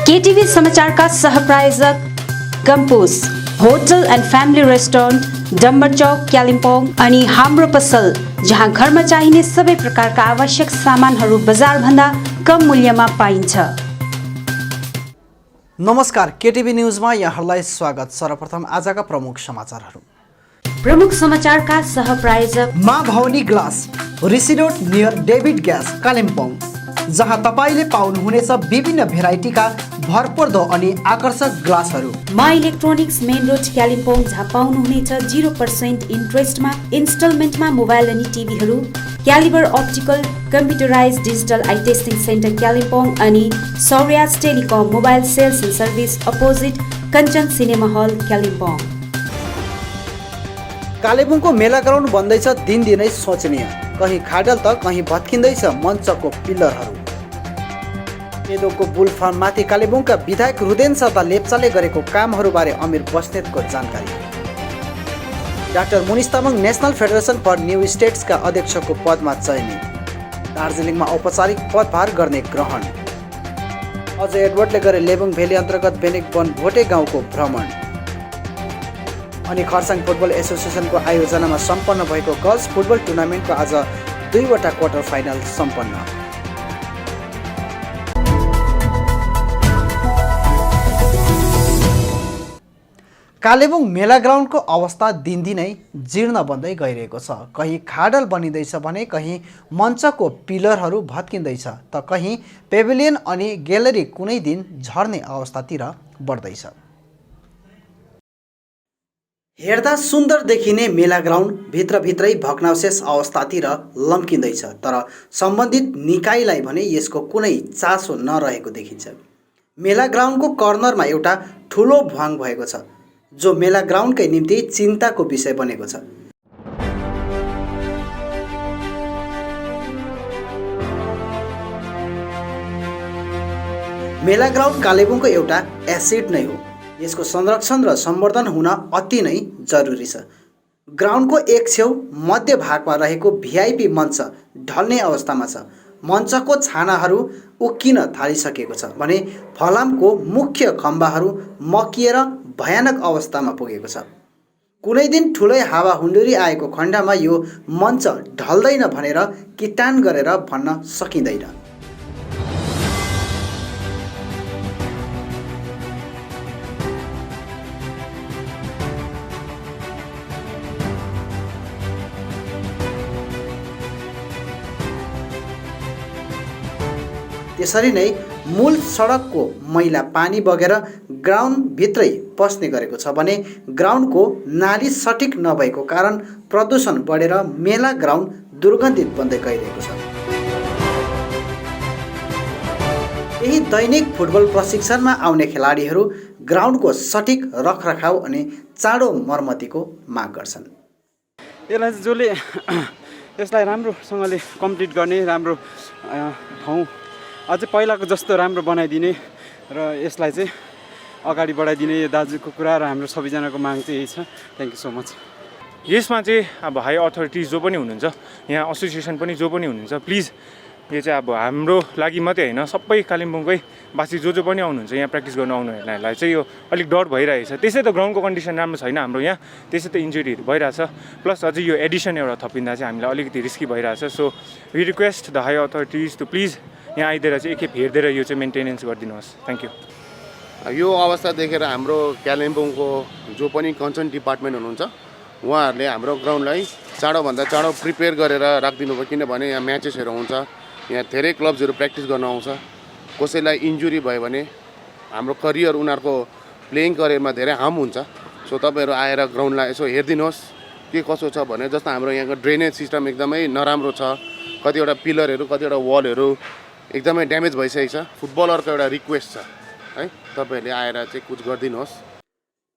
केटीभी समाचारका सहप्रायोजक Gompus hotel and family restaurant Dambar Chowk Kalimpong अनि हाम्रो पसल जहाँ घरमा चाहिने सबै प्रकारका आवश्यक सामानहरू बजारभन्दा कम मूल्यमा पाइन्छ। नमस्कार, केटीभी न्यूजमा यहाँहरूलाई स्वागत। सर्वप्रथम आजका प्रमुख समाचारहरू। प्रमुख समाचारका सहप्रायोजक Maa Bhawani glass Rishi road near David gas Kalimpong, जहाँ तपाईले पाउनुहुनेछ विभिन्न भेराइटीका भरपर्दो अनि आकर्षक ग्लासहरू। मा इलेक्ट्रोनिक्स मेन रोड कालिम्पोङ, जहाँ पाउनुहुनेछ 0% इन्ट्रेस्टमा इन्स्टलमेन्टमा मोबाइल अनि टिभीहरू। Calibre optical computerise digital eye testing centre Kalimpong अनि Sauryas telecom mobile sales and service opposite Kanchan cinema hall Kalimpong. कालेबुङको मेला ग्राउन्ड बन्दैछ दिनदिनै सोचनीय। कहीँ खाडल त कहीँ भत्किँदैछ मञ्चको पिल्लरहरू। पेदोङको बुल फार्ममाथि कालेबुङका विधायक रुदेन सरदा लेप्चाले गरेको कामहरूबारे अमिर बस्नेतको जानकारी। Doctor Munis Tamang national federation for new स्टेट्सका अध्यक्षको पदमा चयनित। दार्जिलिङमा औपचारिक पदभार गर्ने ग्रहण। अजय एडवर्डले गरे लेबुङ भेली अन्तर्गत बेनेक वन भोटे गाउँको भ्रमण। अनि खरसाङ फुटबल एसोसिएसनको आयोजनामा सम्पन्न भएको गर्ल्स फुटबल टुर्नामेन्टको आज 2वटा क्वार्टर फाइनल सम्पन्न। कालेबुङ मेला ग्राउन्डको अवस्था दिनदिनै जीर्ण बन्दै गइरहेको छ। कहीँ खाडल बनिँदैछ भने कहीँ मञ्चको पिलरहरू भत्किँदैछ त कहीँ पेभिलियन अनि ग्यालरी कुनै दिन झर्ने अवस्थातिर बढ्दैछ। हेर्दा सुन्दर देखिने मेला ग्राउन्ड भित्रभित्रै भग्नावशेष अवस्थातिर लम्किँदैछ, तर सम्बन्धित निकायलाई भने यसको कुनै चासो नरहेको देखिन्छ। मेला ग्राउन्डको कर्नरमा एउटा ठुलो भ्वाङ भएको छ, जो मेला ग्राउन्डकै निम्ति चिन्ताको विषय बनेको छ। मेला ग्राउन्ड कालेबुङको एउटा एसेट नै हो। यसको संरक्षण र सम्वर्धन हुन अति नै जरुरी छ। ग्राउन्डको एक छेउ मध्य भागमा रहेको भिआइपी मञ्च ढल्ने अवस्थामा छ। मञ्चको छानाहरू उक्किन थालिसकेको छ भने फलामको मुख्य खम्बाहरू मकिएर भयानक अवस्थामा पुगेको छ। कुनै दिन ठुलै हावाहुन्डरी आएको खण्डमा यो मञ्च ढल्दैन भनेर किटान गरेर भन्न सकिँदैन। त्यसरी नै मूल सडकको मैला पानी बगेर ग्राउन्डभित्रै पस्ने गरेको छ भने ग्राउन्डको नाली सठिक नभएको कारण प्रदूषण बढेर मेला ग्राउन्ड दुर्गन्धित बन्दै गइरहेको छ। यही दैनिक फुटबल प्रशिक्षणमा आउने खेलाडीहरू ग्राउन्डको सठिक रखरखाव अनि चाँडो मर्मतीको माग गर्छन्। यसलाई राम्रोसँगले कम्प्लिट गर्ने, राम्रो ठाउँ अझै पहिलाको जस्तो राम्रो बनाइदिने र यसलाई चाहिँ अगाडि बढाइदिने यो दाजुको कुरा र हाम्रो सबैजनाको माग चाहिँ यही छ। Thank you so much. यसमा चाहिँ अब हाई अथोरिटिज जो पनि हुनुहुन्छ, यहाँ एसोसिएसन पनि जो पनि हुनुहुन्छ, प्लिज यो चाहिँ अब हाम्रो लागि मात्रै होइन, सबै कालिम्पोङकै बासी जो पनि आउनुहुन्छ यहाँ प्र्याक्टिस गर्न आउनेहरूलाई चाहिँ यो अलिक डर भइरहेछ। त्यसै त ग्राउन्डको कन्डिसन राम्रो छैन हाम्रो यहाँ, त्यसै त इन्जुरीहरू भइरहेछ। प्लस अझै यो एडिसन एउटा थपिँदा चाहिँ हामीलाई अलिकति रिस्की भइरहेछ। So we request the high authorities to please यहाँ आइदिएर चाहिँ एकखेप हेरिदिएर यो चाहिँ मेन्टेनेन्स गरिदिनुहोस्। Thank you. यो अवस्था देखेर हाम्रो कालिम्पोङको जो पनि कन्सर्न डिपार्टमेन्ट हुनुहुन्छ उहाँहरूले हाम्रो ग्राउन्डलाई चाँडोभन्दा चाँडो प्रिपेयर गरेर राखिदिनु भयो, किनभने यहाँ म्याचेसहरू हुन्छ, यहाँ धेरै क्लब्सहरू प्र्याक्टिस गर्न आउँछ। कसैलाई इन्जुरी भयो भने हाम्रो करियर, उनीहरूको प्लेइङ करियरमा धेरै हार्म हुन्छ। सो तपाईँहरू आएर ग्राउन्डलाई यसो हेरिदिनुहोस् के कसो छ भने। जस्तो हाम्रो यहाँको ड्रेनेज सिस्टम एकदमै नराम्रो छ, कतिवटा पिलरहरू कतिवटा वालहरू एकदमै ड्यामेज भइसकेको छ। फुटबलरको एउटा रिक्वेस्ट छ है, तपाईँहरूले आएर चाहिँ कुछ गरिदिनुहोस्।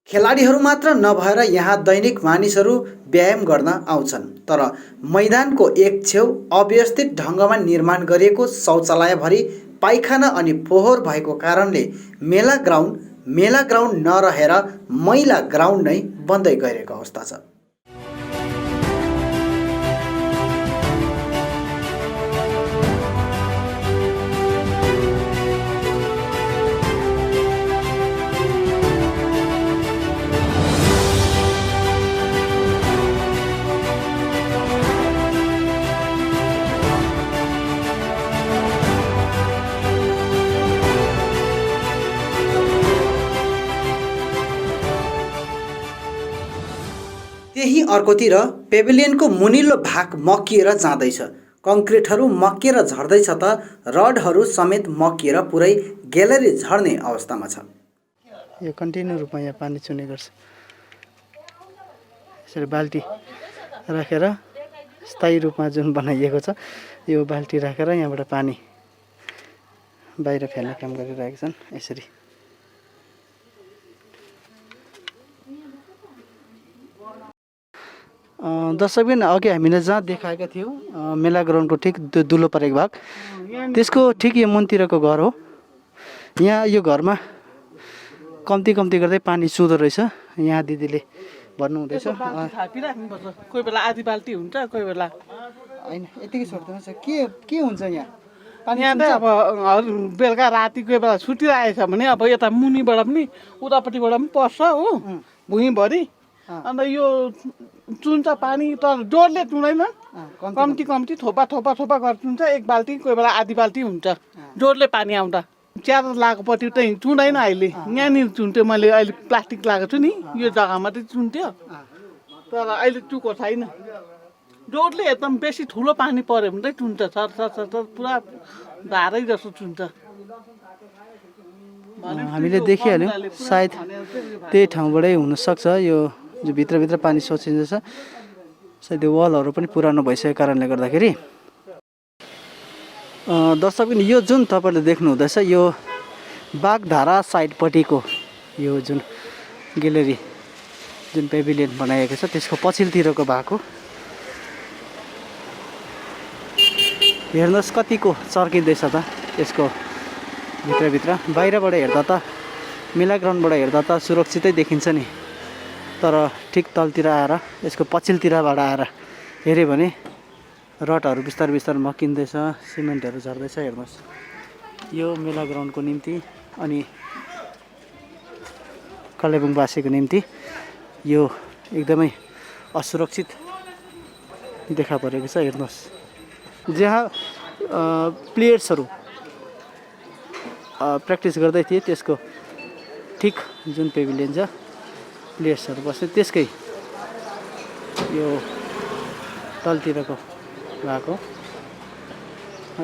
खेलाडीहरू मात्र नभएर यहाँ दैनिक मानिसहरू व्यायाम गर्न आउँछन्, तर मैदानको एक छेउ अव्यवस्थित ढङ्गमा निर्माण गरिएको शौचालयभरि पाइखाना अनि फोहोर भएको कारणले मेला ग्राउन्ड नरहेर मैला ग्राउन्ड नै बन्दै गइरहेको अवस्था छ। अर्कोतिर पेभिलियनको मुनिल्लो भाग मकिएर जाँदैछ। कङ्क्रिटहरू मकिएर झर्दैछ त रडहरू समेत मकिएर पुरै ग्यालेरी झर्ने अवस्थामा छ। यो कन्टिन्यू रूपमा यहाँ पानी चुने गर्छ। यसरी बाल्टी राखेर स्थायी रूपमा जुन बनाइएको छ यो बाल्टी राखेर यहाँबाट पानी बाहिर फ्याल्ने काम गरिरहेका छन्। यसरी दर्शकबिन अघि हामीले जहाँ देखाएका थियौँ मेला ग्राउन्डको ठिक दुलो परेको भाग त्यसको ठिक यो मुनतिरको घर हो। यहाँ यो घरमा कम्ती गर्दै पानी चुँदो रहेछ। यहाँ दिदीले भन्नुहुँदैछ कोही बेला आधी बाल्टी हुन्छ, कोही बेला होइन यतिकै छोड्दैछ। के हुन्छ यहाँ यहाँ चाहिँ अब बेलुका राति कोही बेला छुटिरहेछ भने अब यता मुनिबाट पनि उतापट्टिबाट पनि पर्छ हो भुइँभरि। अन्त यो चुन्छ पानी तर जोडले चुँदैन, कम्ती थोपा गरेर चुन्छ। एक बाल्टी कोही बेला आधी बाल्टी हुन्छ जोडले पानी आउँदा। च्यादर लागेपट्टि चाहिँ चुँदैन अहिले, यहाँनिर चुन्थ्यो। मैले अहिले प्लास्टिक लगाएको छु नि यो जग्गामा चाहिँ चुन्थ्यो, तर अहिले चुको छैन। जोडले एकदम बेसी ठुलो पानी पऱ्यो भने चाहिँ चुन्छ, सर पुरा धारै जस्तो चुन्छ। हामीले देखिहाल्यौँ सायद त्यही ठाउँबाटै हुनसक्छ। यो जो भित्रभित्र पानी सोचिँदैछ सायद यो वालहरू पनि पुरानो भइसकेको कारणले गर्दाखेरि। दर्शक पनि यो जुन तपाईँले देख्नुहुँदैछ यो बागधारा साइडपट्टिको यो जुन ग्यालेरी जुन पेभिलियन बनाइएको छ त्यसको पछिल्लोतिरको भाग हो। हेर्नुहोस् कतिको चर्किँदैछ त यसको भित्रभित्र। बाहिरबाट हेर्दा त मेला ग्राउन्डबाट हेर्दा त सुरक्षितै देखिन्छ नि, तर ठिक तलतिर आएर यसको पछिल्लोतिरबाट आएर हेऱ्यो भने रडहरू बिस्तारै मकिँदैछ, सिमेन्टहरू झर्दैछ। हेर्नुहोस् यो मेला ग्राउन्डको निम्ति अनि कालेबुङवासीको निम्ति यो एकदमै असुरक्षित देखा परेको छ। हेर्नुहोस् जहाँ प्लेयर्सहरू प्र्याक्टिस गर्दै थिए त्यसको ठिक जुन पेभिलियन छ प्लेयर्सहरू बस्छ त्यसकै यो तलतिरको भएको।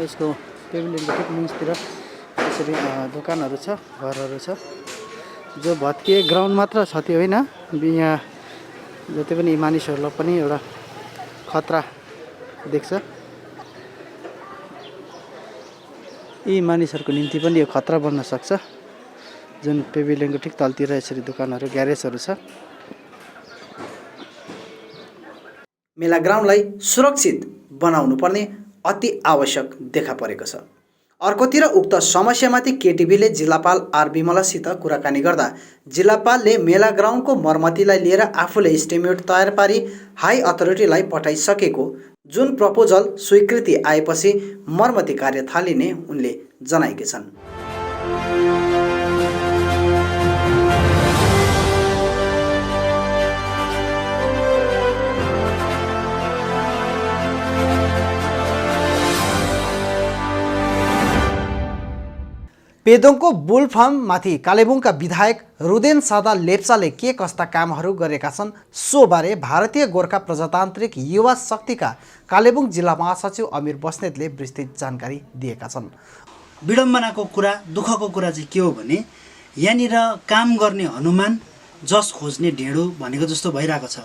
यसको पेभिलियनको ठिक मुन्सतिर यसरी दोकानहरू छ, घरहरू छ। जो भत्किए ग्राउन्ड मात्र क्षति होइन, यहाँ जति पनि मानिसहरूलाई पनि एउटा खतरा देख्छ। यी मानिसहरूको निम्ति पनि यो खतरा बन्न सक्छ। जुन पेभिलियनको ठिक तलतिर यसरी दोकानहरू ग्यारेजहरू छ। मेला ग्राउन्डलाई सुरक्षित बनाउनु पर्ने अति आवश्यक देखा परेको छ। अर्कोतिर उक्त समस्यामाथि केटिभीले जिल्लापाल आर विमलासित कुराकानी गर्दा जिल्लापालले मेला ग्राउन्डको मर्मतीलाई लिएर आफूले इस्टिमेट तयार पारी हाई अथोरिटीलाई पठाइसकेको जुन प्रपोजल स्वीकृति आएपछि मर्मती कार्य थालिने उनले जनाएका छन्। पेदोङको बुल फार्ममाथि कालेबुङका विधायक रुदेन सादा लेप्चाले के कस्ता कामहरू गरेका छन् सोबारे भारतीय गोर्खा प्रजातान्त्रिक युवा शक्तिका कालेबुङ जिल्ला महासचिव अमिर बस्नेतले विस्तृत जानकारी दिएका छन्। विडम्बनाको कुरा, दुःखको कुरा चाहिँ के हो भने यहाँनिर काम गर्ने हनुमान जस खोज्ने ढेँडो भनेको जस्तो भइरहेको छ।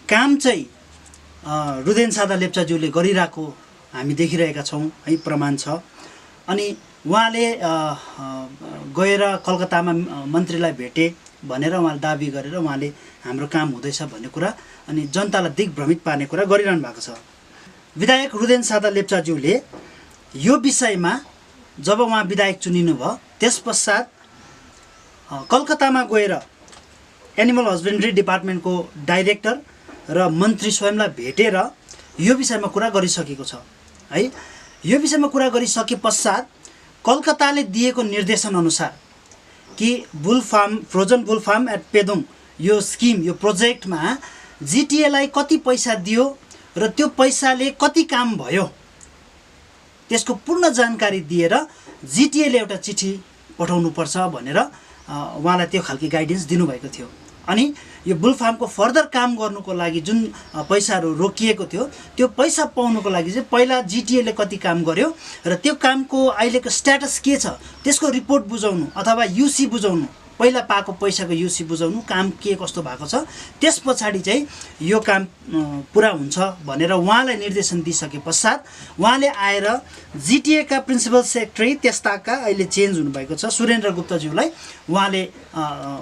काम चाहिँ रुदेन सादा लेप्चाज्यूले गरिरहेको हामी देखिरहेका छौँ है, प्रमाण छ। अनि उहाँले गएर कलकत्तामा मन्त्रीलाई भेटे भनेर उहाँले दाबी गरेर उहाँले हाम्रो काम हुँदैछ भन्ने कुरा अनि जनतालाई दिग्भ्रमित पार्ने कुरा गरिरहनु भएको छ। विधायक रुदेन सादा लेप्चाज्यूले यो विषयमा जब उहाँ विधायक चुनिनु भयो त्यस पश्चात कलकत्तामा गएर एनिमल हस्बेन्ड्री डिपार्टमेन्टको डाइरेक्टर र मन्त्री स्वयंलाई भेटेर यो विषयमा कुरा गरिसकेको छ है। यो विषयमा कुरा गरिसके पश्चात कलकत्ताले दिएको निर्देशन अनुसार कि bull farm, frozen bull farm at Pedong यो स्किम, यो प्रोजेक्टमा जिटिएलाई कति पैसा दियो र त्यो पैसाले कति काम भयो त्यसको पूर्ण जानकारी दिएर जिटिएले एउटा चिठी पठाउनुपर्छ भनेर उहाँलाई त्यो खालको गाइडेन्स दिनुभएको थियो। अनि यो बुल फार्मको फर्दर काम गर्नुको लागि जुन पैसाहरू रोकिएको थियो त्यो पैसा पाउनुको लागि चाहिँ पहिला जिटिएले कति काम गर्यो र त्यो कामको अहिलेको स्ट्याटस के छ त्यसको रिपोर्ट बुझाउनु अथवा युसी बुझाउनु, पहिला पाएको पैसाको युसी बुझाउनु, काम के कस्तो भएको छ, त्यस पछाडि चाहिँ यो काम पुरा हुन्छ भनेर उहाँलाई निर्देशन दिइसके पश्चात उहाँले आएर जिटिएका प्रिन्सिपल सेक्रेटरी त्यस्ताका अहिले चेन्ज हुनुभएको छ सुरेन्द्र गुप्ताज्यूलाई उहाँले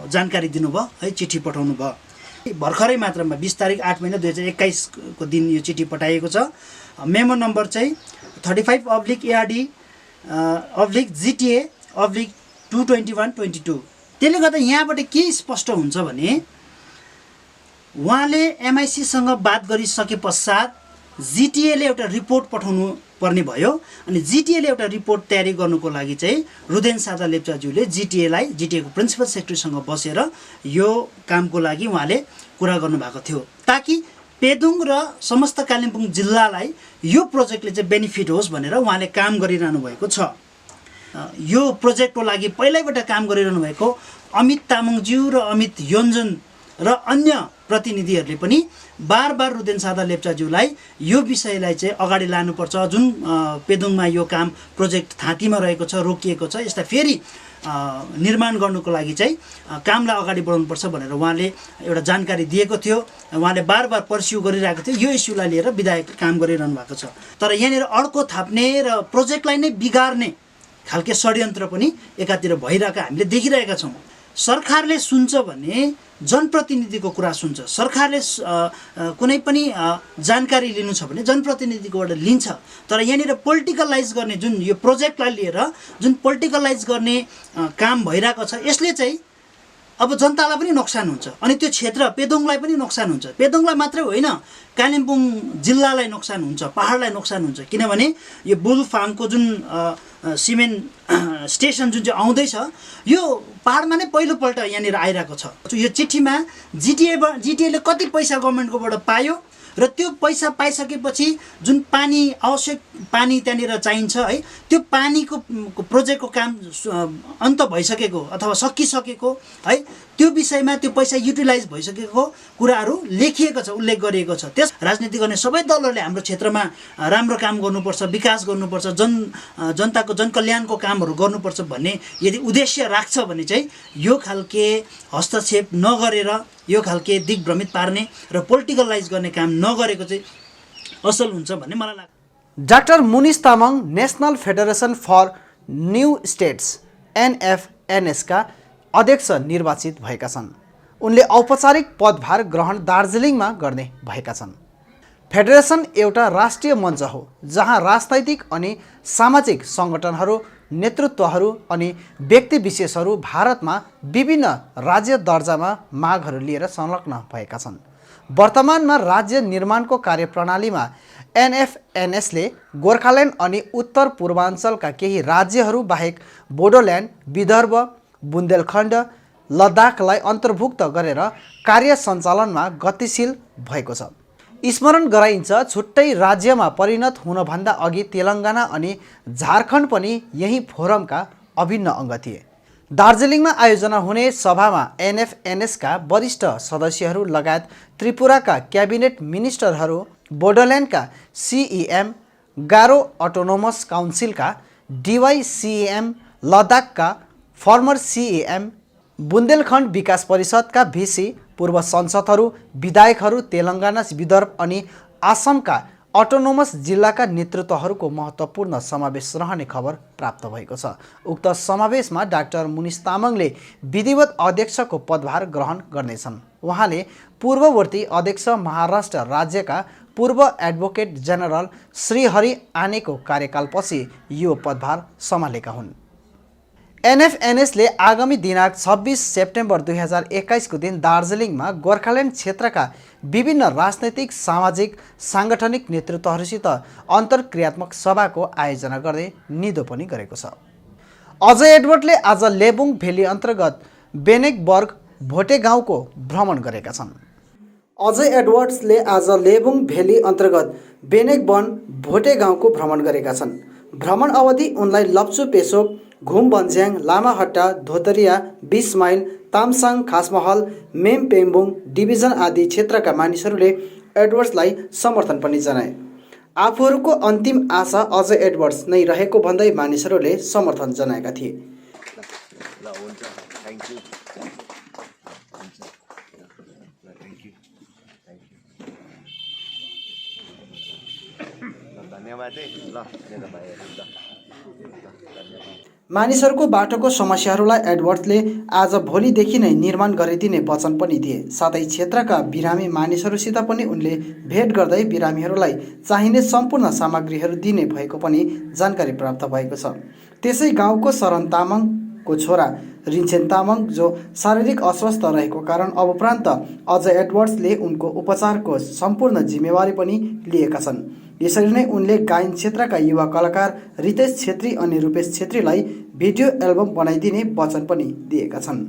जानकारी दिनुभयो है, चिठी पठाउनु भयो। भर्खरै मात्रामा 20 तारिक 8 महिना 2021 को दिन यो चिठी पठाइएको छ। मेमो नम्बर चाहिँ 35/ARD/GTA/22122। त्यसले गर्दा यहाँबाट के स्पष्ट हुन्छ भने उहाँले एमआइसीसँग बात गरिसके पश्चात जिटिएले एउटा रिपोर्ट पठाउनु पर्ने भयो अनि जिटिएले एउटा रिपोर्ट तयारी गर्नुको लागि चाहिँ रुदेन सादा लेप्चाज्यूले जिटिएको प्रिन्सिपल सेक्रेटरीसँग बसेर यो कामको लागि उहाँले कुरा गर्नुभएको थियो ताकि पेदुङ र समस्त कालिम्पोङ जिल्लालाई यो प्रोजेक्टले चाहिँ बेनिफिट होस् भनेर उहाँले काम गरिरहनु भएको छ। यो प्रोजेक्टको लागि पहिल्यैबाट काम गरिरहनु भएको अमित तामाङज्यू र अमित योन्जन र अन्य प्रतिनिधिहरूले पनि बार रुदेन सादा लेप्चाज्यूलाई यो विषयलाई चाहिँ अगाडि लानुपर्छ, जुन पेदुङमा यो काम प्रोजेक्ट थाँतीमा रहेको छ, रोकिएको छ, यसलाई फेरि निर्माण गर्नुको लागि चाहिँ कामलाई अगाडि बढाउनुपर्छ भनेर उहाँले एउटा जानकारी दिएको थियो। उहाँले बार पर्स्यु गरिरहेको थियो, यो इस्युलाई लिएर विधायक काम गरिरहनु भएको छ। तर यहाँनिर अड्को थाप्ने र प्रोजेक्टलाई नै बिगार्ने खालके षड्यन्त्र पनि एकातिर भइरहेको हामीले देखिरहेका छौँ। सरकारले सुन्छ भने जनप्रतिनिधिको कुरा सुन्छ, सरकारले कुनै पनि जानकारी लिनु छ भने जनप्रतिनिधिकोबाट लिन्छ। तर यहाँनिर पोलिटिकलाइज गर्ने जुन यो प्रोजेक्टलाई लिएर जुन पोलिटिकलाइज गर्ने काम भइरहेको छ यसले चाहिँ अब जनतालाई पनि नोक्सान हुन्छ अनि त्यो क्षेत्र पेदोङलाई पनि नोक्सान हुन्छ। पेदोङलाई मात्रै होइन कालिम्पोङ जिल्लालाई नोक्सान हुन्छ, पहाडलाई नोक्सान हुन्छ। किनभने यो बुल फार्मको जुन सिमेन्ट स्टेसन जुन चाहिँ आउँदैछ यो पहाडमा नै पहिलोपल्ट यहाँनिर आइरहेको छ। यो चिठीमा जिटिएले कति पैसा गभर्मेन्टकोबाट पायो र त्यो पैसा पाइसकेपछि जुन पानी आवश्यक पानी त्यहाँनिर चाहिन्छ है, त्यो पानीको प्रोजेक्टको काम अन्त भइसकेको अथवा सकिसकेको है, त्यो विषयमा त्यो पैसा युटिलाइज भइसकेको कुराहरू लेखिएको छ, उल्लेख गरिएको छ। त्यस राजनीति गर्ने सबै दलहरूले हाम्रो क्षेत्रमा राम्रो काम गर्नुपर्छ, विकास गर्नुपर्छ, जनताको जनकल्याणको कामहरू गर्नुपर्छ भन्ने यदि उद्देश्य राख्छ भने चाहिँ यो खालके हस्तक्षेप नगरेर यो खालके दिग्भ्रमित पार्ने र पोलिटिकलाइज गर्ने काम नगरेको चाहिँ असल हुन्छ भन्ने मलाई लाग्छ। Doctor Munis Tamang national federation for new states NFNS का अध्यक्ष निर्वाचित भएका छन्। उनले औपचारिक पदभार ग्रहण दार्जिलिङमा गर्ने भएका छन्। फेडरेसन एउटा राष्ट्रिय मञ्च हो जहाँ राजनैतिक अनि सामाजिक सङ्गठनहरू, नेतृत्वहरू अनि व्यक्ति विशेषहरू भारतमा विभिन्न राज्य दर्जामा मागहरू लिएर संलग्न भएका छन्। वर्तमानमा राज्य निर्माणको कार्यप्रणालीमा NFNSले गोर्खाल्यान्ड अनि उत्तर पूर्वाञ्चलका केही राज्यहरू बाहेक बोडोल्यान्ड, विदर्भ, बुन्देलखण्ड, लद्दाखलाई अन्तर्भुक्त गरेर कार्य सञ्चालनमा गतिशील भएको छ। स्मरण गराइन्छ छुट्टै राज्यमा परिणत हुनभन्दा अघि तेलङ्गाना अनि झारखण्ड पनि यही फोरमका अभिन्न अङ्ग थिए। दार्जिलिङमा आयोजना हुने सभामा NFNSका वरिष्ठ सदस्यहरू लगायत त्रिपुराका क्याबिनेट मिनिस्टरहरू, बोडोल्यान्डका CEM, गारो अटोनोमस काउन्सिलका DYCEM, लद्दाखका फर्मर CEM, बुन्देलखण्ड विकास परिषदका VC, पूर्व सांसदहरू, विधायकहरू, तेलङ्गाना, विदर्भ अनि आसामका अटोनोमस जिल्लाका नेतृत्वहरूको महत्त्वपूर्ण समावेश रहने खबर प्राप्त भएको छ। उक्त समावेशमा डाक्टर मुनिस तामाङले विधिवत अध्यक्षको पदभार ग्रहण गर्नेछन्। उहाँले पूर्ववर्ती अध्यक्ष महाराष्ट्र राज्यका पूर्व एडभोकेट जनरल श्रीहरि आनेको कार्यकालपछि यो पदभार सम्हालेका हुन्। NFNSले आगामी दिनाङ्क 26 सेप्टेम्बर 2021 को दिन दार्जिलिङमा गोर्खाल्यान्ड क्षेत्रका विभिन्न राजनैतिक, सामाजिक, साङ्गठनिक नेतृत्वहरूसित अन्तर्क्रियात्मक सभाको आयोजना गर्दै निधो पनि गरेको छ। अजय एडवर्डले आज लेबुङ भेली अन्तर्गत बेनेकबर्ग भोटे गाउँको भ्रमण गरेका छन्। अजय एडवर्ड्सले आज लेबुङ भेली अन्तर्गत बेनेकबर्ग भोटे गाउँको भ्रमण गरेका छन्। भ्रमण अवधि उनलाई लप्चु पेसोक, घुम बन्ज्याङ, लामाहट्टा, धोतरिया, 20 माइल, तामसाङ, खासमहल, मेम पेम्बुङ डिभिजन आदि क्षेत्रका मानिसहरूले एडवर्ड्सलाई समर्थन पनि जनाए। आफूहरूको अन्तिम आशा अझ एडवर्ड्स नै रहेको भन्दै मानिसहरूले समर्थन जनाएका थिए। मानिसहरूको बाटोको समस्याहरूलाई एडवर्ड्सले आज भोलिदेखि नै निर्माण गरिदिने वचन पनि दिए। साथै क्षेत्रका बिरामी मानिसहरूसित पनि उनले भेट गर्दै बिरामीहरूलाई चाहिने सम्पूर्ण सामग्रीहरू दिने भएको पनि जानकारी प्राप्त भएको छ। त्यसै गाउँको शरण तामाङको छोरा रिन्छेन तामाङ जो शारीरिक अस्वस्थ रहेको कारण अब उपरान्त अझ एडवर्ड्सले उनको उपचारको सम्पूर्ण जिम्मेवारी पनि लिएका छन्। यसरी नै उनले गायन क्षेत्रका युवा कलाकार रितेश छेत्री अनि रूपेश छेत्रीलाई भिडियो एल्बम बनाइदिने वचन पनि दिएका छन्।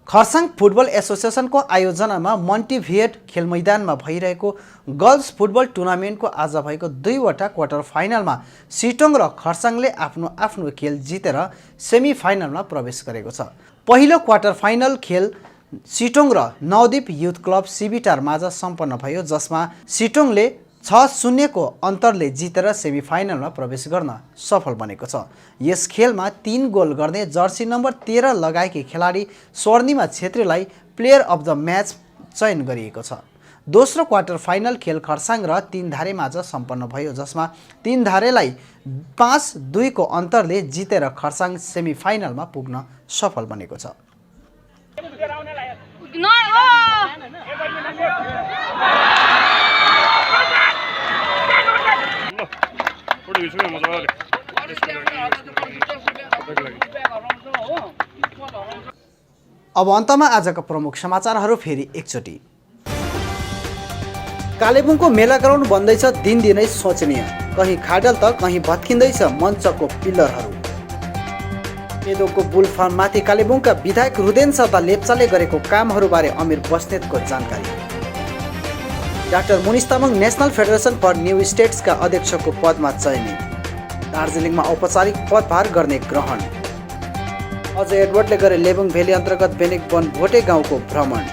खरसाङ फुटबल एसोसिएसनको आयोजनामा मन्टिभियट खेल मैदानमा भइरहेको गर्ल्स फुटबल टुर्नामेन्टको आज भएको 2वटा क्वार्टर फाइनलमा सिटोङ र खरसाङले आफ्नो आफ्नो खेल जितेर सेमी फाइनलमा प्रवेश गरेको छ। पहिलो क्वार्टर फाइनल खेल सिटोङ र नवदीप युथ क्लब सिबिटार माझ सम्पन्न भयो, जसमा सिटोङले 6-0 को अन्तरले जितेर सेमी फाइनलमा प्रवेश गर्न सफल बनेको छ। यस खेलमा 3 गोल गर्ने जर्सी नम्बर 13 लगाएकी खेलाडी स्वर्णिमा छेत्रीलाई प्लेयर अफ द म्याच चयन गरिएको छ। दोस्रो क्वार्टर फाइनल खेल खरसाङ र तीनधारे माझ सम्पन्न भयो, जसमा तीनधारेलाई 5-2 को अन्तरले जितेर खरसाङ सेमी फाइनलमा पुग्न सफल बनेको छ। अब अन्तमा आजका प्रमुख समाचारहरू फेरि एकचोटि। कालेबुङको मेला ग्राउन्ड बन्दैछ दिनदिनै शोचनीय, कहीँ खाडल त कहीँ भत्किँदैछ मञ्चको पिल्लरहरू। पेदोको बुल फार्म माथि कालेबुङका विधायक रुदेन सादा लेप्चाले गरेको कामहरूबारे अमिर बस्नेतको जानकारी। Doctor Munis Tamang national federation for new स्टेट्सका अध्यक्षको पदमा चयनित। दार्जिलिङमा औपचारिक पदभार गर्ने ग्रहण। अझ एडवर्डले गरे लेबुङ भेली अन्तर्गत बेनिक वन भोटे गाउँको भ्रमण।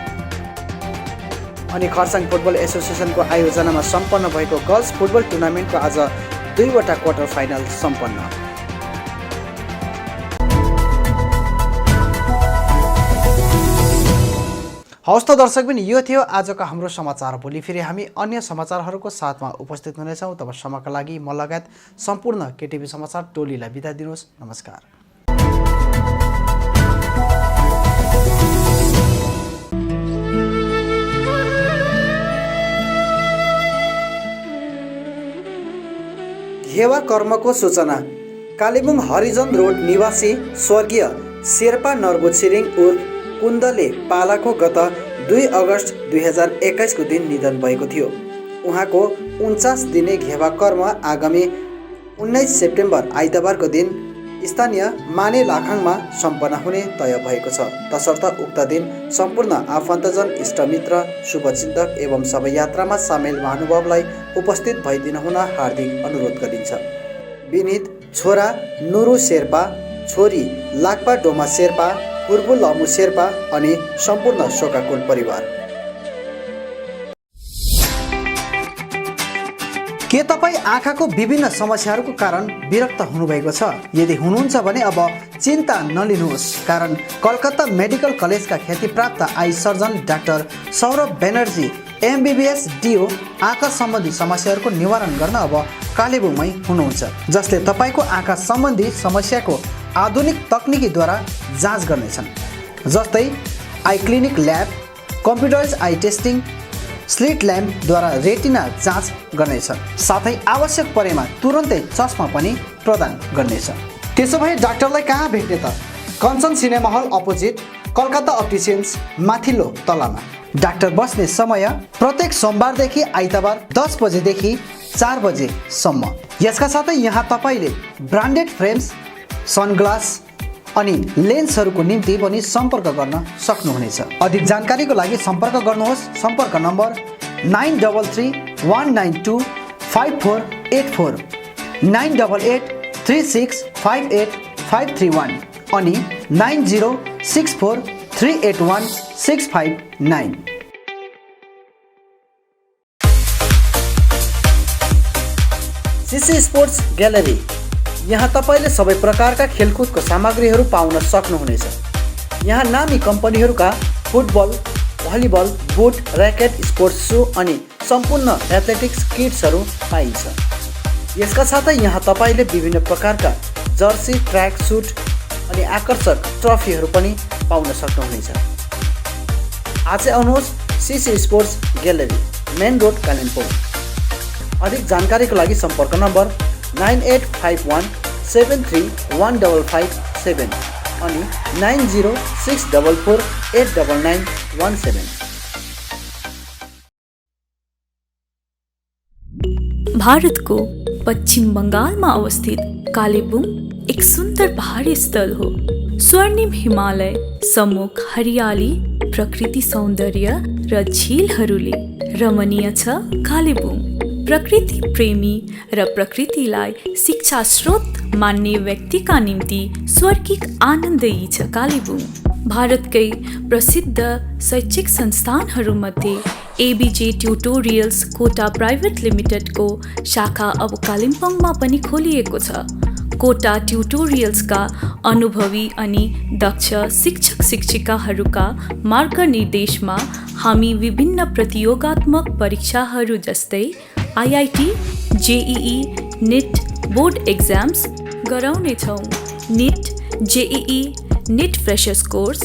अनि खरसाङ फुटबल एसोसिएसनको आयोजनामा सम्पन्न भएको गर्ल्स फुटबल टुर्नामेन्टको आज 2वटा क्वार्टर फाइनल सम्पन्न। हवस् त दर्शकबिन, यो थियो आजको हाम्रो समाचार। भोलि फेरि हामी अन्य समाचारहरूको साथमा उपस्थित हुनेछौँ। तबसम्मका लागि म लगायत सम्पूर्ण केटिभी समाचार टोलीलाई बिदा दिनुहोस्। नमस्कार। घेवा कर्मको सूचना। कालेबुङ हरिजन रोड निवासी स्वर्गीय शेर्पा नर्बु छिरिङ उर्फ कुन्दले पालाको गत 2 अगस्त 2021 को दिन निधन भएको थियो। उहाँको 49 दिने घेवा कर्म आगामी 19 सेप्टेम्बर आइतबारको दिन स्थानीय माने लाखाङमा सम्पन्न हुने तय भएको छ। तसर्थ उक्त दिन सम्पूर्ण आफन्तजन, इष्टमित्र, शुभचिन्तक एवं सबै यात्रामा सामेल महानुभावलाई उपस्थित भइदिन हुन हार्दिक अनुरोध गरिन्छ। विनीत छोरा नुरु शेर्पा, छोरी लाक्पा डोमा शेर्पा, पूर्व लमु शेर्पा अनि सम्पूर्ण शोकाकुल परिवार। के तपाईँ आँखाको विभिन्न समस्याहरूको कारण विरक्त हुनुभएको छ? यदि हुनुहुन्छ भने अब चिन्ता नलिनुहोस्, कारण कलकत्ता मेडिकल कलेजका ख्यातिप्राप्त eye surgeon doctor Saurabh Banerjee MBBS DO आँखा सम्बन्धी समस्याहरूको निवारण गर्न अब कालेबुङमै हुनुहुन्छ, जसले तपाईँको आँखा सम्बन्धी समस्याको आधुनिक तकनिकीद्वारा जाँच गर्नेछन्। जस्तै eye clinic lab, computerise eye testing, slit ल्याम्पद्वारा रेटिना जाँच गर्नेछ। साथै आवश्यक परेमा तुरन्तै चस्मा पनि प्रदान गर्नेछ। त्यसो भए डाक्टरलाई कहाँ भेट्ने त? Kanchan cinema hall opposite Calcutta opticians माथिल्लो तलामा। डाक्टर बस्ने समय प्रत्येक सोमबारदेखि आइतबार 10 बजेदेखि 4 बजेसम्म। यसका साथै यहाँ तपाईँले ब्रान्डेड फ्रेम्स, सनग्लास अनि लेन्सहरूको निम्ति पनि सम्पर्क गर्न सक्नुहुनेछ। अधिक जानकारीको लागि सम्पर्क गर्नुहोस्। सम्पर्क नम्बर 933192 5484 9883658531 अनि 9064381659। सिसी स्पोर्ट्स ग्यालरी, यहाँ तपाईँले सबै प्रकारका खेलकुदको सामग्रीहरू पाउन सक्नुहुनेछ। यहाँ नामी कम्पनीहरूका football, volleyball, boot, racket, sports shoe अनि सम्पूर्ण एथलेटिक्स किट्सहरू पाइन्छ। यसका साथै यहाँ तपाईँले विभिन्न प्रकारका जर्सी, ट्र्याक सुट अनि आकर्षक ट्रफीहरू पनि पाउन सक्नुहुनेछ। आजै आउनुहोस् CC sports gallery, main road, Kalimpong. अधिक जानकारीको लागि सम्पर्क नम्बर 9851731557 अनि 9064489917। भारतको पश्चिम बङ्गालमा अवस्थित कालेबुङ एक सुन्दर पहाडी स्थल हो। स्वर्णिम हिमालय, सम्मुख हरियाली, प्रकृति सौन्दर्य र झिलहरूले रमणीय छ कालेबुङ। प्रकृति प्रेमी र प्रकृतिलाई शिक्षा स्रोत मान्ने व्यक्तिका निम्ति स्वर्गिक आनन्दयी छ कालेबुङ। भारतकै प्रसिद्ध शैक्षिक संस्थानहरूमध्ये एबीजे ट्युटोरियल्स कोटा प्राइभेट लिमिटेडको शाखा अब कालिम्पोङमा पनि खोलिएको छ। कोटा ट्युटोरियल्सका अनुभवी अनि दक्ष शिक्षक शिक्षिकाहरूका मार्गनिर्देशमा हामी विभिन्न प्रतियोगात्मक परीक्षाहरू जस्तै IIT, JEE, NEET board exams गराउनेछौँ। NEET, JEE, NEET freshers course,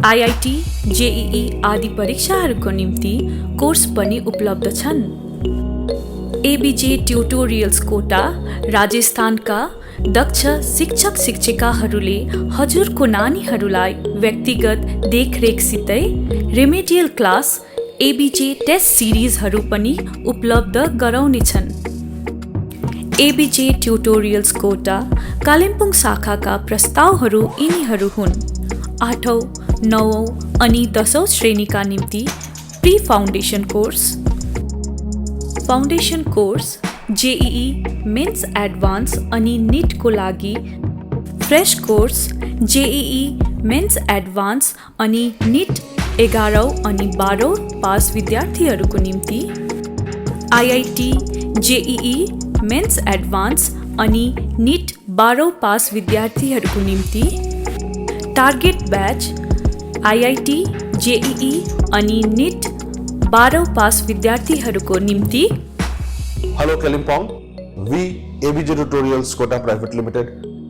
IIT, JEE आदि परीक्षाहरूको निम्ति कोर्स पनि उपलब्ध छन्। एबीजे ट्युटोरियल्स कोटा राजस्थानका दक्ष शिक्षक शिक्षिकाहरूले हजुरको नानीहरूलाई व्यक्तिगत देखरेखसितै रेमेडियल क्लास, एबीजे टेस्ट सिरिजहरू पनि उपलब्ध गराउनेछन्। एबीजे ट्युटोरियल्स कोटा कालिम्पोङ शाखाका प्रस्तावहरू यिनीहरू हुन्: 8औं, 9औं अनि 10औं श्रेणीका निम्ति pre foundation course, foundation course, JEE, mains advance अनि निटको लागि fresh course, JEE, mains advance अनि निट 11औं अनि 12औं पास विद्यार्थीहरूको निम्ति, आईआईटी, जेईई, मेन्स एडभान्स अनि निट 12औं पास विद्यार्थीहरूको निम्ति, टार्गेट ब्याच, आईआईटी, जेईई अनि निट 12औं पास विद्यार्थीहरूको निम्ति। Hello Kalimpong, we ABJ Tutorials Kota Private Limited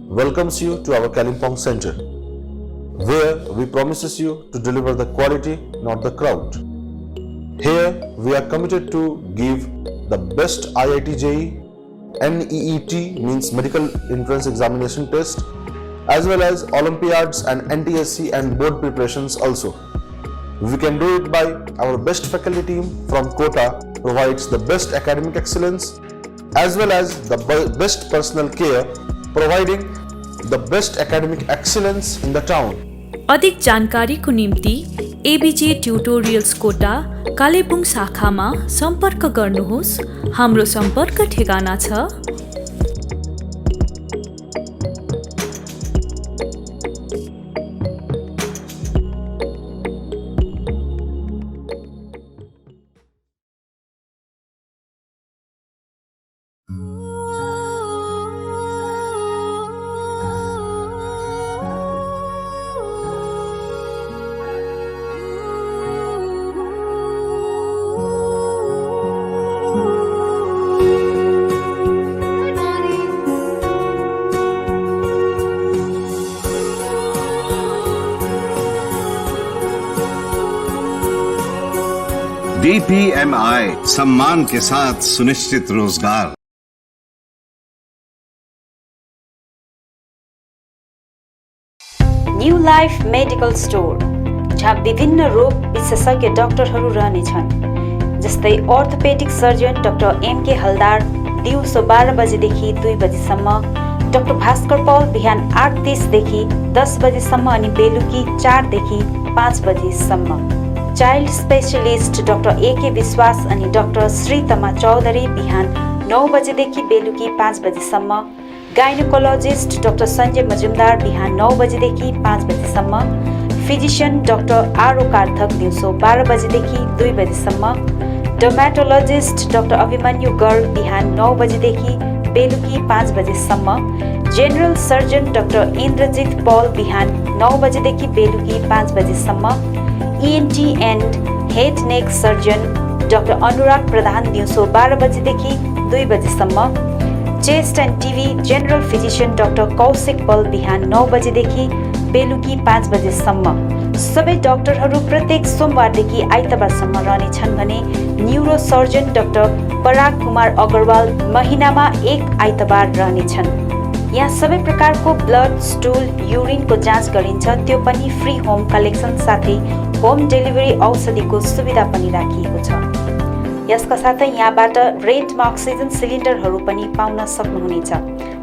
welcomes you to our Kalimpong Center, where we promises you to deliver the quality, not the crowd. Here we are committed to give the best IIT JEE, NEET means Medical Entrance Examination test, as well as Olympiads and NTSC and board preparations also. We can do it by our best faculty team from Kota provides the best academic excellence as well as the best personal care, providing the best academic excellence in the town. अधिक जानकारीको निम्ति ABJ tutorials कोटा कालेबुङ शाखामा सम्पर्क गर्नुहोस्। हाम्रो सम्पर्क ठेगाना छ डीपीएमआई सम्मान के साथ सुनिश्चित रोजगार। न्यू लाइफ मेडिकल स्टोर, जहाँ विभिन्न रोग विशेषज्ञ डाक्टरहरू रहनेछन्, जस्तै अर्थोपेडिक सर्जन डाक्टर एमके हलदार दिउँसो 12 बजेदेखि 2 बजेसम्म, डाक्टर भास्कर पौल बिहान 8:30 देखि 10 बजेसम्म अनि बेलुकी 4 देखि 5 बजेसम्म। चाइल्ड स्पेशलिस्ट डाक्टर एके विश्वास अनि डाक्टर श्रीतमा चौधरी बिहान 9 बजेदेखि बेलुकी 5 बजेसम्म, गाइनोकोलोजिस्ट डाक्टर सञ्जय मजुमदार बिहान 9 बजेदेखि 5 बजेसम्म, फिजिशियन डाक्टर आरो कार्थक दिउँसो 12 बजेदेखि 2 बजेसम्म, डर्मेटोलोजिस्ट डाक्टर अभिमन्यु गर्ग बिहान 9 बजेदेखि बेलुकी 5 बजेसम्म, general surgeon doctor Indrajit Paul बिहान 9 बजेदेखि बेलुकी 5 बजेसम्म, ENT and head neck surgeon doctor Anurag Pradhan दिउँसो 12 बजेदेखि 2 बजेसम्म, chest and TB general physician doctor Kaushik Pal बिहान 9 बजेदेखि बेलुकी 5 बजेसम्म। सबै डाक्टरहरू प्रत्येक सोमबारदेखि आइतबारसम्म रहनेछन् भने न्युरो सर्जन डाक्टर पराग कुमार अग्रवाल महिनामा 1 आइतबार रहनेछन्। यहाँ सबै प्रकारको ब्लड, स्टुल, युरिनको जाँच गरिन्छ, त्यो पनि फ्री होम कलेक्सन साथै होम डेलिभरी औषधिको सुविधा पनि राखिएको छ। यसका साथै यहाँबाट रेन्टमा अक्सिजन सिलिन्डरहरू पनि पाउन सक्नुहुनेछ।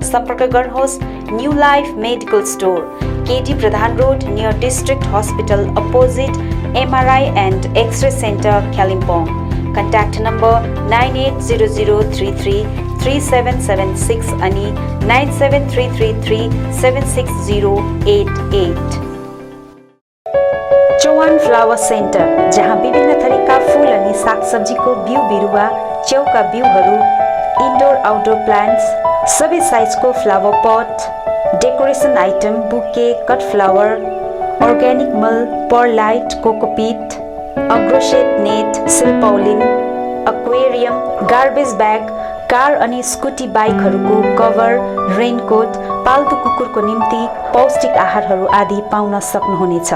सम्पर्क गर्नुहोस् new life medical store, KT Pradhan road near district hospital opposite MRI and x ray centre Kalimpong. Contact number 980033 3776 अनि 97333 76088। चौहान फ्लावर सेन्टर, जहाँ विभिन्न थरीका फूल अनि सागसब्जीको बिउ बिरुवा, च्याउका बिउहरू, इन्डोर आउटडोर प्लान्ट्स, सबै साइजको flower pot, decoration item, bouquet, cut flower, organic मल, परलाइट, कोकोपिट, अग्रोसेट net, silpaulin, aquarium, garbage bag, car अनि स्कुटी बाइकहरूको कभर, रेनकोट, पाल्तु कुकुरको निम्ति पौष्टिक आहारहरू आदि पाउन सक्नुहुनेछ।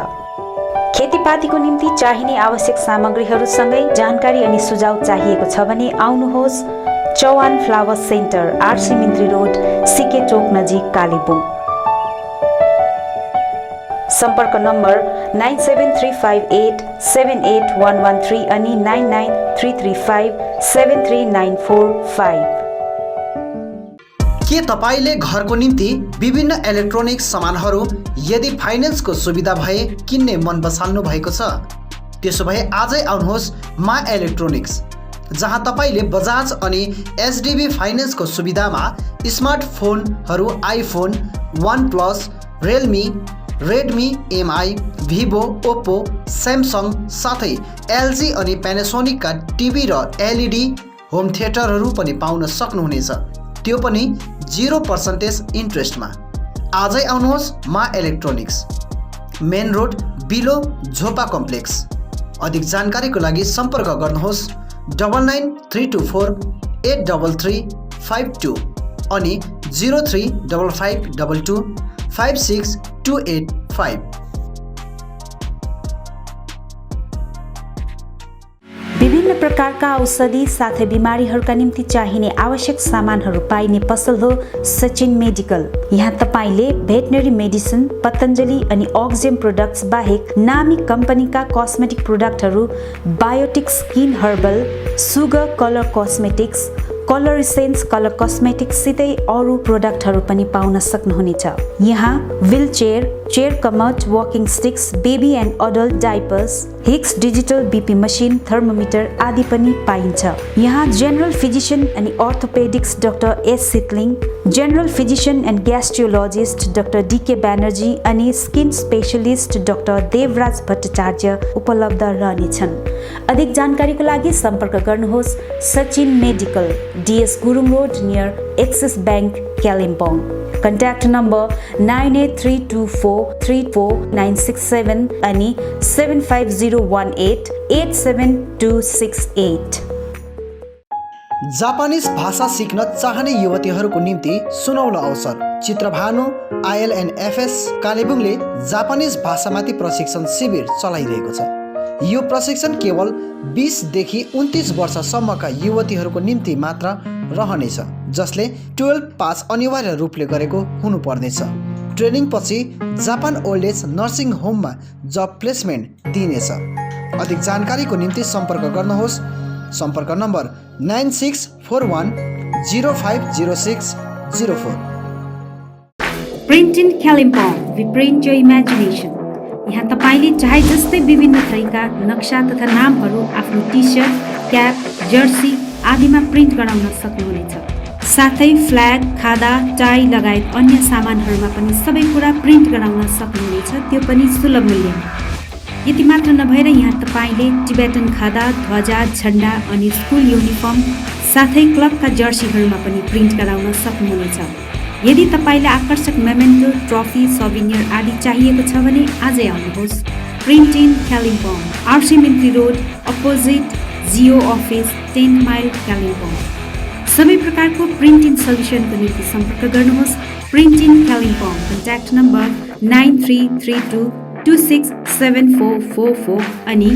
खेतीपातीको निम्ति चाहिने आवश्यक सामग्रीहरूसँगै जानकारी अनि सुझाव चाहिएको छ भने आउनुहोस् Chauhan flower centre, RC Mintri road, SK Chowk नजिक, कालेबुङ। सम्पर्क नम्बर 9735878113 अनि 9933573945। के तपाईले घरको निम्ति विभिन्न इलेक्ट्रोनिक सामानहरू यदि फाइनेन्सको सुविधा भए किन्ने मन बसाल्नु भएको छ? त्यसो भए आजै आउनुहोस् मा इलेक्ट्रोनिक्स, जहाँ तपाईले बजाज अनि एचडिबी फाइनेन्सको सुविधामा स्मार्टफोनहरू iPhone, one plus, Realme, Redmi, Mi, Vivo, Oppo, Samsung साथै एलजी अनि प्यानासोनिकका टिभी र एलइडी होम थिएटरहरू पनि पाउन सक्नुहुनेछ, त्यो पनि 0% इन्ट्रेस्टमा। आजै आउनुहोस् मा इलेक्ट्रोनिक्स, मेन रोड बिलो झोपा कम्प्लेक्स। अधिक जानकारीको लागि सम्पर्क गर्नुहोस् 9934833552 अनि 035522562885। विभिन्न प्रकारका औषधि साथै बिमारीहरूका निम्ति चाहिने आवश्यक सामानहरू पाइने पसल हो सचिन मेडिकल। यहाँ तपाईले भेटनरी मेडिसिन, पतञ्जलि अनि अक्जेम प्रोडक्ट्स बाहेक नामी कम्पनीका कस्मेटिक प्रोडक्टहरू, Biotique skin herbal, sugar colour cosmetics, colour essence colour cosmetics सितै अरू प्रोडक्टहरू पनि पाउन सक्नुहुनेछ। यहाँ wheel chair, chair commode, walking sticks, baby and adult diapers, Hicks digital BP machine, thermometer आदि पनि पाइन्छ। यहाँ जेनरल फिजिशियन अनि orthopaedics doctor S Sitling, general physician and gastrologist doctor DK Banerjee अनि skin specialist doctor Debraj Bhattacharya उपलब्ध रहनेछन्। अधिक जानकारीको लागि सम्पर्क गर्नुहोस् Sachin medical, DS Gurung road near axis bank, Kalimpong. Contact number 9832434967 अनि 75018872268। जापानिज भाषा सिक्न चाहने युवतीहरूको निम्ति सुनौलो अवसर। चित्रभानु ILNFS कालेबुङले जापानिज भाषामाथि प्रशिक्षण शिविर चलाइरहेको छ। यो प्रशिक्षण केवल 20 देखि 29 वर्षसम्मका युवतीहरूको निम्ति मात्र रहनेछ, जसले 12 पास अनिवार्य रूपले गरेको हुनुपर्नेछ। ट्रेनिङ पछि जापान ओल्ड एज नर्सिङ होममा जब प्लेसमेन्ट दिइनेछ। अधिक जानकारीको निम्ति सम्पर्क गर्नुहोस्। सम्पर्क number 9641050604। Print in Kalimpong, we print your imagination. यहाँ तपाईँले चाहे जस्तै विभिन्न थरीका नक्सा तथा नामहरू आफ्नो टी-सर्ट, क्याप, जर्सी आदिमा प्रिन्ट गराउन सक्नुहुनेछ। साथै फ्ल्याग, खादा, टाई लगायत अन्य सामानहरूमा पनि सबै कुरा प्रिन्ट गराउन सक्नुहुनेछ, त्यो पनि सुलभ मूल्यमा। यति मात्र नभएर यहाँ तपाईँले टिबेटन खादा, ध्वजा, झण्डा अनि स्कुल युनिफर्म साथै क्लबका जर्सीहरूमा पनि प्रिन्ट गराउन सक्नुहुनेछ। यदि तपाईँले आकर्षक मेमेन्टो, ट्रफी, सौभिनियर आदि चाहिएको छ भने आजै आउनुहोस्। Print in Kalimpong, RC Mintri road, opposite Jio office, 10 mile, Kalimpong. सबै प्रकारको प्रिन्ट इन सल्युसनको निम्ति सम्पर्क गर्नुहोस्। Print in Kalimpong, contact number 9332 267444 अनि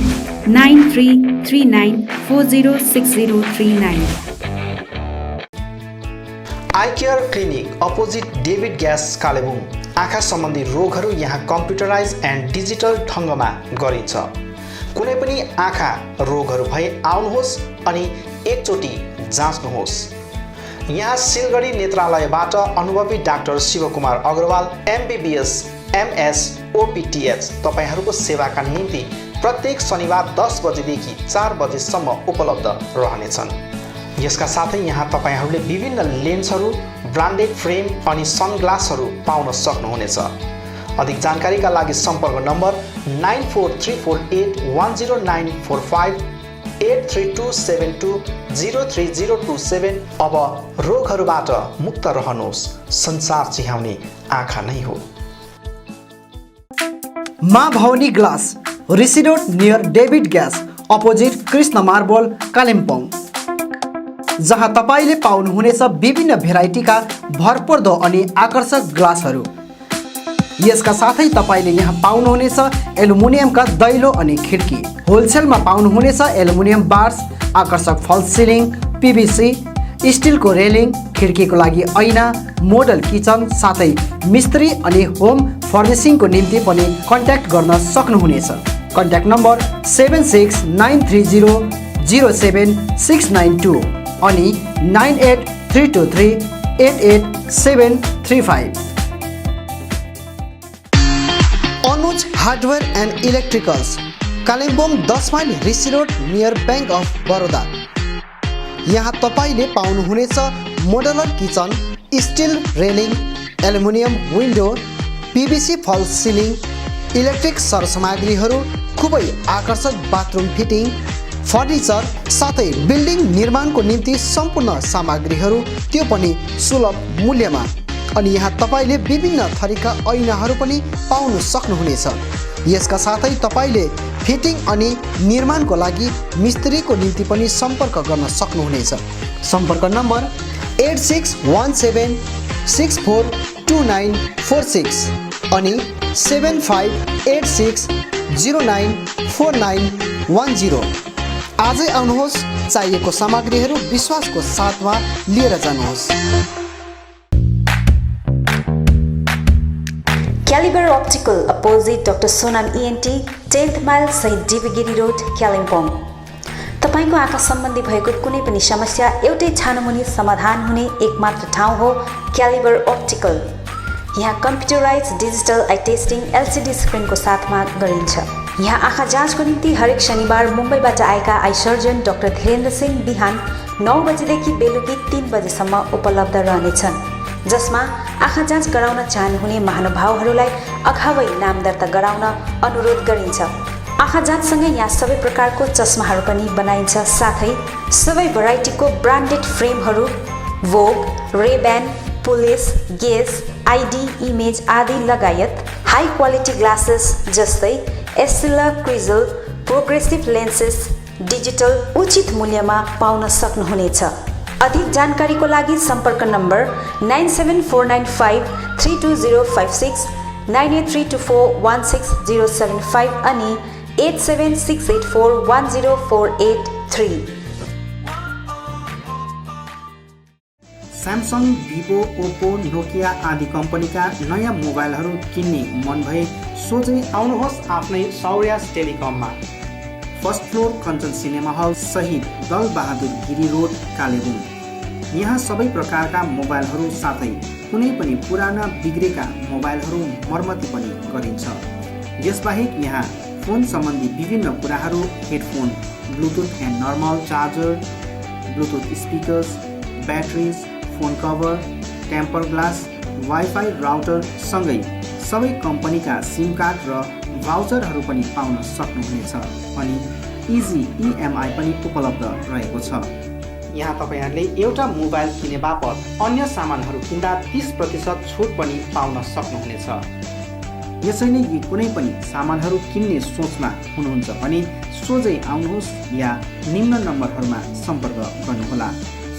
9339 406039। Eye care clinic opposite David gas Kalebung. आँखा सम्बन्धी रोगहरू यहाँ कम्प्युटराइज एन्ड डिजिटल ढङ्गमा गरिन्छ। कुनै पनि आँखा रोगहरू भए आउनुहोस् अनि एकचोटि जाँच्नुहोस्। यहाँ सिलगढी नेत्रालयबाट अनुभवी doctor Shivkumar Agarwal MBBS MS OPTH तपाईहरूको सेवाका निम्ति प्रत्येक शनिबार 10 बजेदेखि 4 बजेसम्म उपलब्ध रहनेछन्। यसका साथै यहाँ तपाईहरूले विभिन्न लेन्सहरू, ब्रान्डेड फ्रेम अनि सनग्लासहरू पाउन सक्नुहुनेछ। अधिक जानकारीका लागि सम्पर्क नम्बर 9434810945 83272030027। अब रोगहरूबाट मुक्त रहनुहोस्, संसार चिहाउने आँखा नै हो। Maa Bhawani glass, Rishi road near David gas, opposite Krishna marble, Kalimpong, जहाँ तपाईँले पाउनुहुनेछ विभिन्न भेराइटीका भरपर्दो अनि आकर्षक ग्लासहरू। यसका साथै तपाईँले यहाँ पाउनुहुनेछ एल्युमिनियमका दैलो अनि खिड्की। होलसेलमा पाउनुहुनेछ एल्युमिनियम बार्स, आकर्षक फल सिलिङ, PVC, स्टिलको रेलिङ, खिड्कीको लागि ऐना, मोडल किचन साथै मिस्त्री अनि होम फर्निसिङको निम्ति पनि कन्ट्याक्ट गर्न सक्नुहुनेछ। कन्ट्याक्ट नम्बर 7693007692 अनि 9832388735। Anuj hardware and electricals, Kalimpong 10 mile, Rishi road near bank of Baroda. यहाँ तपाईँले पाउनुहुनेछ modular kitchen, still railing, aluminium window, PVC फल सिलिङ, इलेक्ट्रिक सरसामग्रीहरू, खुबै आकर्षक बाथरुम फिटिङ, फर्निचर साथै बिल्डिङ निर्माणको निम्ति सम्पूर्ण सामग्रीहरू, त्यो पनि सुलभ मूल्यमा। अनि यहाँ तपाईँले विभिन्न थरीका ऐनाहरू पनि पाउन सक्नुहुनेछ। यसका साथै तपाईँले फिटिङ अनि निर्माणको लागि मिस्त्रीको निम्ति पनि सम्पर्क गर्न सक्नुहुनेछ। सम्पर्क नम्बर 8617642946 अनि 7586094910। आजै आउनुहोस्, चाहिएको सामग्रीहरू विश्वासको साथमा लिएर जानुहोस्। Calibre optical, opposite doctor Sonam ENT, 10th mile, सहित डिभिगिरी रोड, कालिम्पोङ। तपाईँको आँखा सम्बन्धी भएको कुनै पनि समस्या एउटै छानोमुनि समाधान हुने एकमात्र ठाउँ हो क्यालिबर अप्टिकल। यहाँ computerise digital eye testing LCD स्क्रिनको साथमा गरिन्छ। यहाँ आँखा जाँचको निम्ति हरेक शनिबार मुम्बईबाट आएका eye surgeon doctor Dhirendra Singh बिहान 9 बजेदेखि बेलुकी 3 बजेसम्म उपलब्ध रहनेछन्, जसमा आँखा जाँच गराउन चाहनुहुने महानुभावहरूलाई अगावै नाम दर्ता गराउन अनुरोध गरिन्छ। आँखा जाँचसँगै यहाँ सबै प्रकारको चस्माहरू पनि बनाइन्छ, साथै सबै भेराइटीको ब्रान्डेड फ्रेमहरू, भोग, रेब्यान, पुलिस, गेस, ID, इमेज आदि लगायत हाई क्वालिटी ग्लासेस जस्तै एस्सिला, क्रिजल, प्रोग्रेसिभ लेन्सेस डिजिटल उचित मूल्यमा पाउन सक्नुहुनेछ। अधिक जानकारीको लागि सम्पर्क नम्बर 9749532056, 9832416075 अनि 8768410483। स्यामसङ, भिभो, ओप्पो, नोकिया आदि कम्पनीका नयाँ मोबाइलहरू किन्ने मन भए सोझै आउनुहोस् आफ्नै सौर्यास टेलिकममा। First floor Kanchan cinema hall सहित दलबहादुर गिरी रोड, कालेबुङ। यहाँ सबै प्रकारका मोबाइलहरू साथै कुनै पनि पुराना बिग्रेका मोबाइलहरू मर्मती पनि गरिन्छ। यसबाहेक यहाँ फोन सम्बन्धी विभिन्न कुराहरू, headphone, bluetooth and normal charger, bluetooth speakers, batteries, phone cover, temper glass, wifi router सँगै सबै कम्पनीका सिम कार्ड र भाउचरहरू पनि पाउन सक्नुहुनेछ अनि इजी EMI पनि उपलब्ध रहेको छ। यहाँ तपाईहरूले एउटा मोबाइल किने बापत अन्य सामानहरू किन्दा 30% छुट पनि पाउन सक्नुहुनेछ। यसैले यी कुनै पनि सामानहरू किन्ने सोचमा हुनुहुन्छ भने सोझै आउनुहोस् या निम्न नम्बरहरूमा सम्पर्क गर्नुहोला।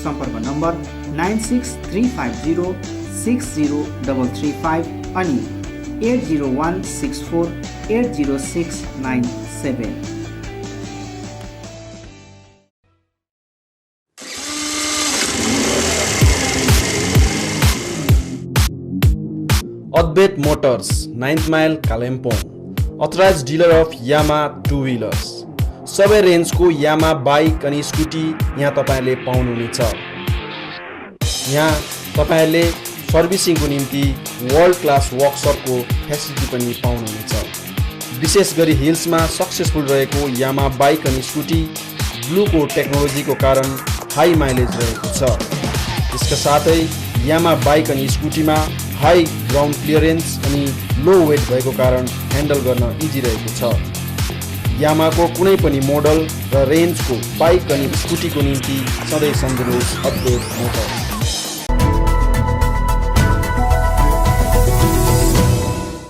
सम्पर्क नम्बर 96350 60335 अनि 80164 80697। Adbet Motors, 9th Mile, Kalimpong, authorized dealer of Yamaha two-wheelers. सबै रेन्जको यामा बाइक अनि स्कुटी यहाँ तपाईले पाउनुहुनेछ। यहाँ तपाईले सर्भिसिङको निम्ति वर्ल्ड क्लास वर्कसपको फेसिलिटी पनि पाउनुहुनेछ। विशेष गरी हिल्समा सक्सेसफुल रहेको यामा बाइक अनि स्कुटी ब्लूको टेक्नोलोजीको कारण हाई माइलेज रहेको छ। यसका साथै यामा बाइक अनि स्कुटीमा हाई ग्राउन्ड क्लियरेन्स अनि लो वेट भएको कारण ह्यान्डल गर्न इजी रहेको छ। यामाको कुनै पनि मोडल र रेन्जको बाइक अनि स्कुटीको निम्ति सधैँ सम्झनुहोस् अद्भुत मोटर।